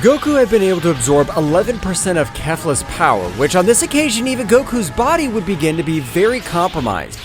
Goku had been able to absorb 11% of Kefla's power, which on this occasion even Goku's body would begin to be very compromised.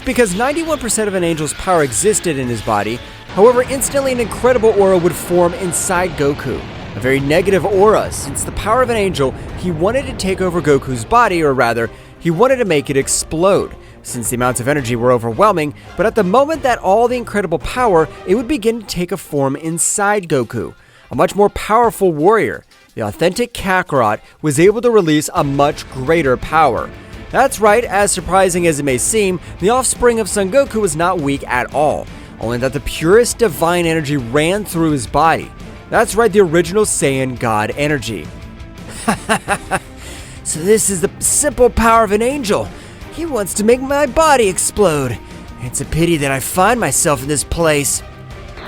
Because 91% of an angel's power existed in his body, however, instantly an incredible aura would form inside Goku. A very negative aura, since the power of an angel, he wanted to take over Goku's body, or rather, he wanted to make it explode, since the amounts of energy were overwhelming, but at the moment that all the incredible power, it would begin to take a form inside Goku. A much more powerful warrior, the authentic Kakarot, was able to release a much greater power. That's right, as surprising as it may seem, the offspring of Son Goku was not weak at all, only that the purest divine energy ran through his body. That's right, the original Saiyan God energy. So this is the simple power of an angel. He wants to make my body explode. It's a pity that I find myself in this place.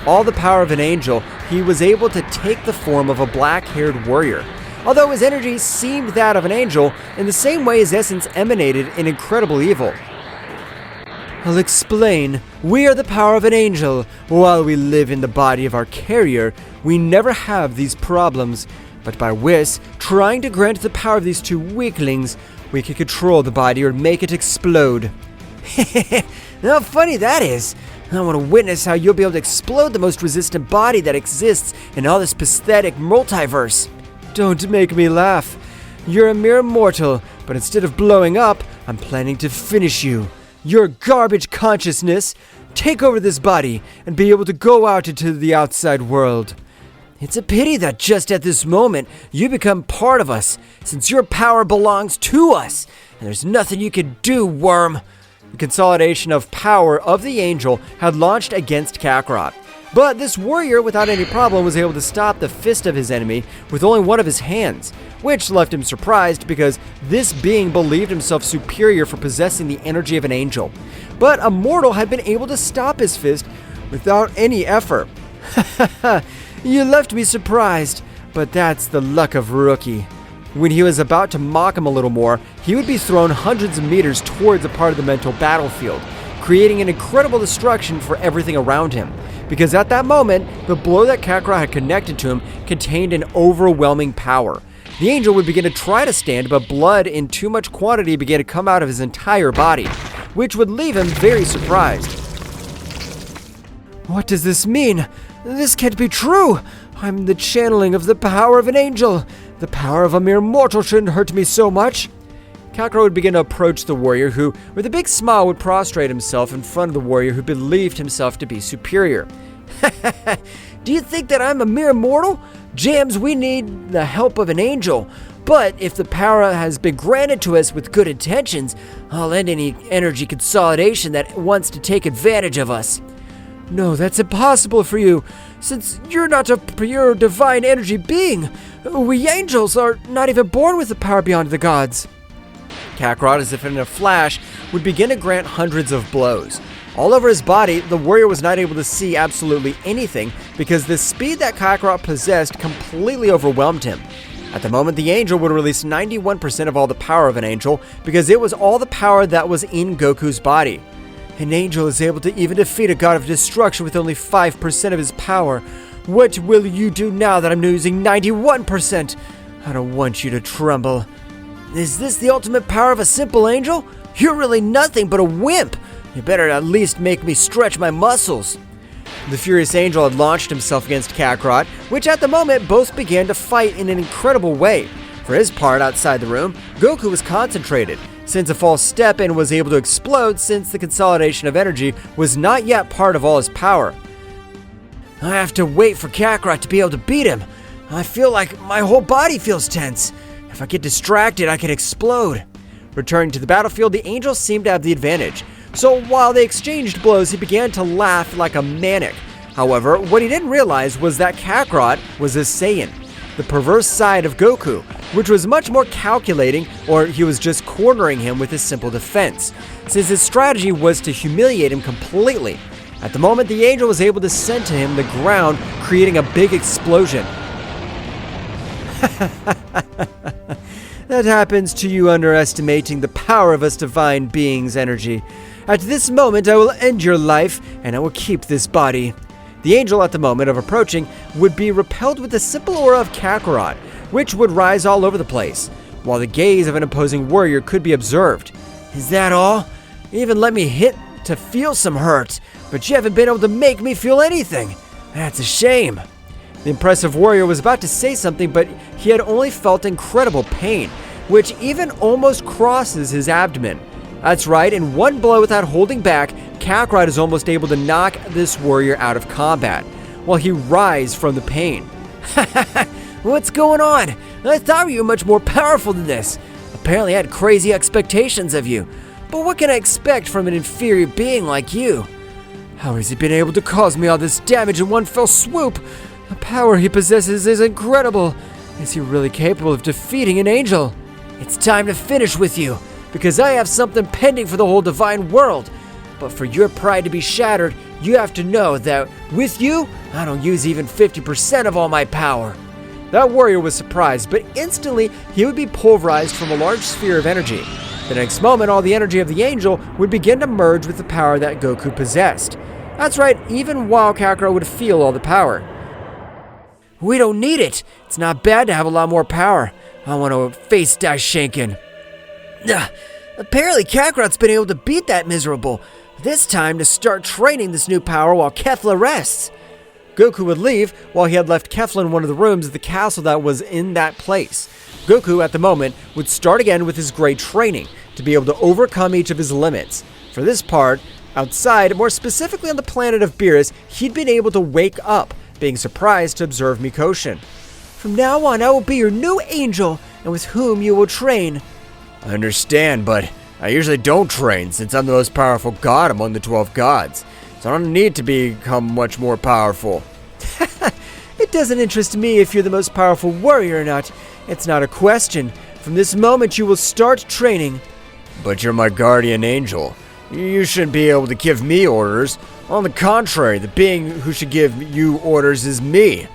All the power of an angel, he was able to take the form of a black-haired warrior. Although his energy seemed that of an angel, in the same way his essence emanated an incredible evil. I'll explain. We are the power of an angel. While we live in the body of our carrier, we never have these problems. But by Whis trying to grant the power of these two weaklings, we can control the body or make it explode. How funny that is. I want to witness how you'll be able to explode the most resistant body that exists in all this pathetic multiverse. Don't make me laugh. You're a mere mortal, but instead of blowing up, I'm planning to finish you. Your garbage consciousness, take over this body and be able to go out into the outside world. It's a pity that just at this moment, you become part of us, since your power belongs to us, and there's nothing you can do, worm. The consolidation of power of the angel had launched against Kakarot. But this warrior, without any problem, was able to stop the fist of his enemy with only one of his hands, which left him surprised because this being believed himself superior for possessing the energy of an angel. But a mortal had been able to stop his fist without any effort. You left me surprised, but that's the luck of Rookie. When he was about to mock him a little more, he would be thrown hundreds of meters towards a part of the mental battlefield, creating an incredible destruction for everything around him. Because at that moment, the blow that Kakarot had connected to him contained an overwhelming power. The angel would begin to try to stand, but blood in too much quantity began to come out of his entire body, which would leave him very surprised. What does this mean? This can't be true! I'm the channeling of the power of an angel! The power of a mere mortal shouldn't hurt me so much! Kakarot would begin to approach the warrior who, with a big smile, would prostrate himself in front of the warrior who believed himself to be superior. Do you think that I'm a mere mortal? Jams, we need the help of an angel. But if the power has been granted to us with good intentions, I'll end any energy consolidation that wants to take advantage of us. No, that's impossible for you, since you're not a pure divine energy being. We angels are not even born with the power beyond the gods. Kakarot, as if in a flash, would begin to grant hundreds of blows. All over his body, the warrior was not able to see absolutely anything because the speed that Kakarot possessed completely overwhelmed him. At the moment, the angel would release 91% of all the power of an angel because it was all the power that was in Goku's body. An angel is able to even defeat a god of destruction with only 5% of his power. What will you do now that I'm using 91%? I don't want you to tremble. Is this the ultimate power of a simple angel? You're really nothing but a wimp. You better at least make me stretch my muscles. The furious angel had launched himself against Kakarot, which at the moment both began to fight in an incredible way. For his part, outside the room, Goku was concentrated, since a false step and was able to explode since the consolidation of energy was not yet part of all his power. I have to wait for Kakarot to be able to beat him. I feel like my whole body feels tense. If I get distracted, I can explode. Returning to the battlefield, the angel seemed to have the advantage. So while they exchanged blows, he began to laugh like a maniac. However, what he didn't realize was that Kakarot was a Saiyan, the perverse side of Goku, which was much more calculating, or he was just cornering him with his simple defense, since his strategy was to humiliate him completely. At the moment, the angel was able to send to him the ground, creating a big explosion. That happens to you underestimating the power of us divine beings' energy. At this moment, I will end your life, and I will keep this body. The angel at the moment of approaching would be repelled with the simple aura of Kakarot, which would rise all over the place, while the gaze of an opposing warrior could be observed. Is that all? You even let me hit to feel some hurt, but you haven't been able to make me feel anything. That's a shame. The impressive warrior was about to say something, but he had only felt incredible pain, which even almost crosses his abdomen. That's right, in one blow without holding back, Kakarot is almost able to knock this warrior out of combat, while he writhes from the pain. What's going on? I thought you were much more powerful than this. Apparently I had crazy expectations of you. But what can I expect from an inferior being like you? How has he been able to cause me all this damage in one fell swoop? The power he possesses is incredible. Is he really capable of defeating an angel? It's time to finish with you, because I have something pending for the whole divine world. But for your pride to be shattered, you have to know that with you, I don't use even 50% of all my power. That warrior was surprised, but instantly he would be pulverized from a large sphere of energy. The next moment, all the energy of the angel would begin to merge with the power that Goku possessed. That's right, even while Kakarot would feel all the power. We don't need it. It's not bad to have a lot more power. I want to face Daishinken. Apparently Kakarot's been able to beat that miserable. This time to start training this new power while Kefla rests. Goku would leave while he had left Kefla in one of the rooms of the castle that was in that place. Goku, at the moment, would start again with his great training to be able to overcome each of his limits. For this part, outside, more specifically on the planet of Beerus, he'd been able to wake up, being surprised to observe Mikoshin. From now on, I will be your new angel, and with whom you will train. I understand, but I usually don't train since I'm the most powerful god among the 12 gods, so I don't need to become much more powerful. It doesn't interest me if you're the most powerful warrior or not. It's not a question. From this moment, you will start training. But you're my guardian angel. You shouldn't be able to give me orders. On the contrary, the being who should give you orders is me.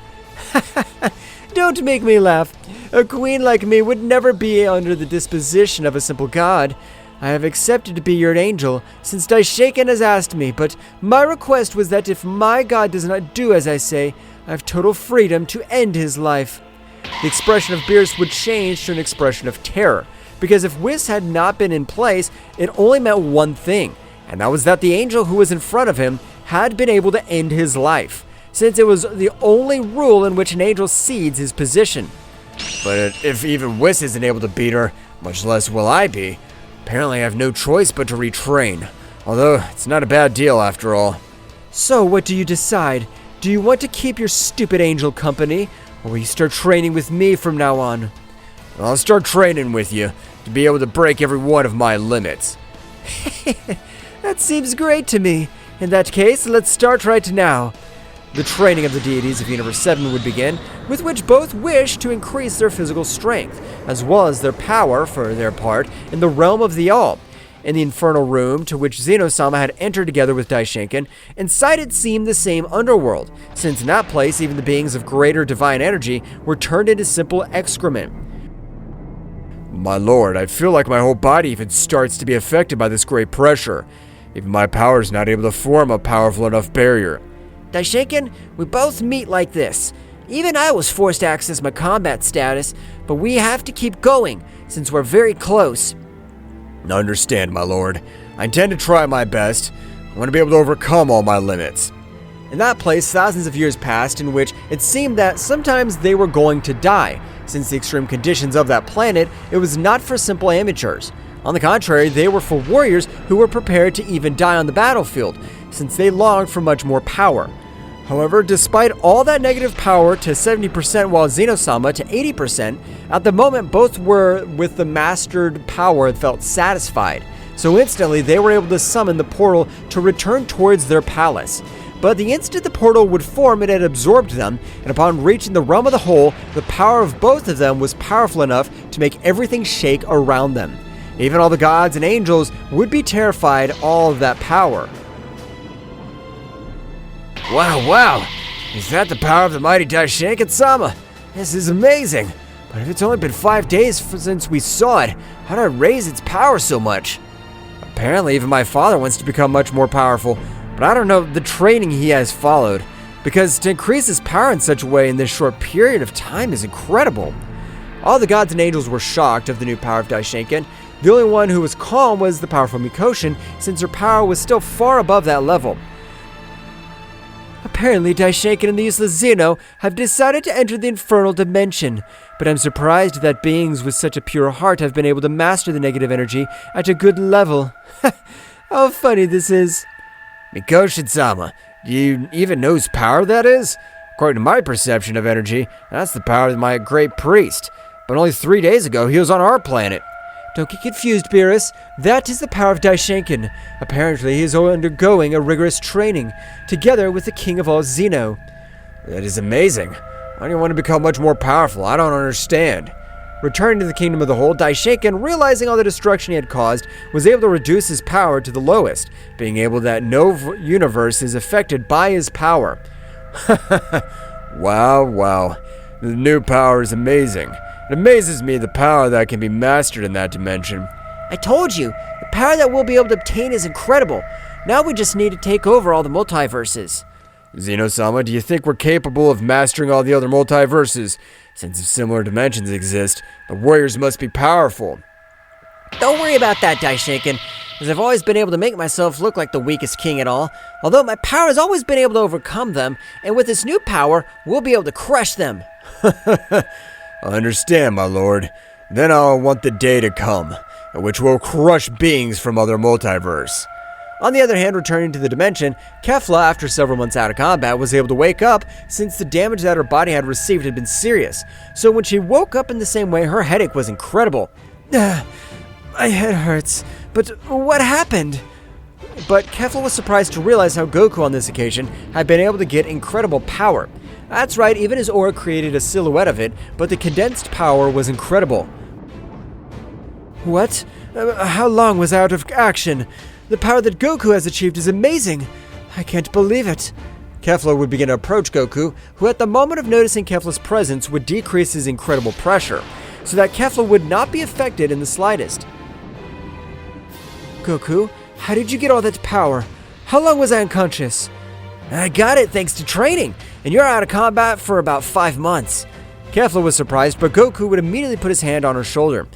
Don't make me laugh. A queen like me would never be under the disposition of a simple god. I have accepted to be your angel, since Daishinken has asked me, but my request was that if my god does not do as I say, I have total freedom to end his life. The expression of Beerus would change to an expression of terror, because if Whis had not been in place, it only meant one thing, and that was that the angel who was in front of him had been able to end his life, since it was the only rule in which an angel cedes his position. But if even Whis isn't able to beat her, much less will I be. Apparently I have no choice but to retrain, although it's not a bad deal after all. So what do you decide? Do you want to keep your stupid angel company, or will you start training with me from now on? I'll start training with you, to be able to break every one of my limits. That seems great to me. In that case, let's start right now. The training of the deities of Universe 7 would begin, with which both wished to increase their physical strength, as well as their power, for their part, in the realm of the All. In the infernal room to which Zeno-sama had entered together with Daishinken, inside it seemed the same underworld, since in that place even the beings of greater divine energy were turned into simple excrement. My lord, I feel like my whole body even starts to be affected by this great pressure. Even my power is not able to form a powerful enough barrier. Daishinken, we both meet like this. Even I was forced to access my combat status, but we have to keep going, since we're very close. I understand, my lord. I intend to try my best. I want to be able to overcome all my limits. In that place, thousands of years passed in which it seemed that sometimes they were going to die. Since the extreme conditions of that planet, it was not for simple amateurs. On the contrary, they were for warriors who were prepared to even die on the battlefield, since they longed for much more power. However, despite all that negative power to 70% while Zeno-sama to 80%, at the moment both were with the mastered power and felt satisfied. So instantly they were able to summon the portal to return towards their palace. But the instant the portal would form, it had absorbed them, and upon reaching the realm of the whole, the power of both of them was powerful enough to make everything shake around them. Even all the gods and angels would be terrified all of that power. Wow, is that the power of the mighty Daishinken-sama? This is amazing, but if it's only been 5 days since we saw it, how did I raise its power so much? Apparently even my father wants to become much more powerful, but I don't know the training he has followed. because to increase his power in such a way in this short period of time is incredible. All the gods and angels were shocked of the new power of Daishinken. The only one who was calm was the powerful Mikoshin, since her power was still far above that level. Apparently, Daishinken and the useless Zeno have decided to enter the infernal dimension, but I'm surprised that beings with such a pure heart have been able to master the negative energy at a good level. How funny this is. Mikoshin-sama, do you even know whose power that is? According to my perception of energy, that's the power of my great priest. But only 3 days ago, he was on our planet. Don't get confused, Beerus. That is the power of Daishinken. Apparently, he is undergoing a rigorous training, together with the king of all Zeno. That is amazing. Why do you want to become much more powerful? I don't understand. Returning to the kingdom of the whole, Daishinken, realizing all the destruction he had caused, was able to reduce his power to the lowest, being able that no universe is affected by his power. Wow. The new power is amazing. It amazes me the power that can be mastered in that dimension. I told you, the power that we'll be able to obtain is incredible. Now we just need to take over all the multiverses. Zeno-sama, do you think we're capable of mastering all the other multiverses? Since if similar dimensions exist, the warriors must be powerful. Don't worry about that, Daishinken, as I've always been able to make myself look like the weakest king at all, although my power has always been able to overcome them, and with this new power, we'll be able to crush them. I understand, my lord. Then I'll want the day to come, in which we'll crush beings from other multiverse. On the other hand, returning to the dimension, Kefla, after several months out of combat, was able to wake up since the damage that her body had received had been serious. So when she woke up in the same way, her headache was incredible. My head hurts, but what happened? But Kefla was surprised to realize how Goku on this occasion had been able to get incredible power. That's right, even his aura created a silhouette of it, but the condensed power was incredible. What? How long was out of action? The power that Goku has achieved is amazing. I can't believe it. Kefla would begin to approach Goku, who at the moment of noticing Kefla's presence would decrease his incredible pressure, so that Kefla would not be affected in the slightest. Goku, how did you get all that power? How long was I unconscious? I got it thanks to training, and you're out of combat for about 5 months. Kefla was surprised, but Goku would immediately put his hand on her shoulder.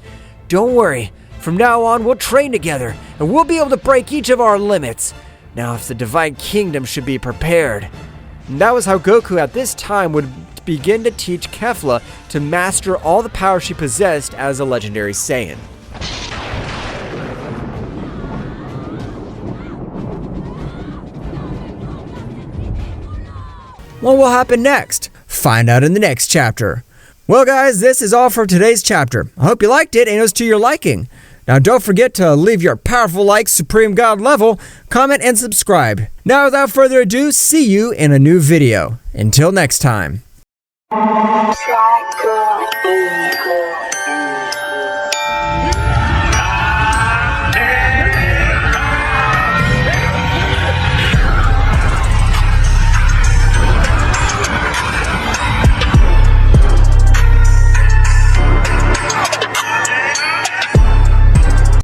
Don't worry, from now on we'll train together, and we'll be able to break each of our limits. Now if the Divine Kingdom should be prepared. And that was how Goku at this time would begin to teach Kefla to master all the power she possessed as a legendary Saiyan. What will happen next? Find out in the next chapter. Well guys, this is all for today's chapter. I hope you liked it and it was to your liking. Now don't forget to leave your powerful like Supreme God level, comment and subscribe. Now without further ado, see you in a new video. Until next time.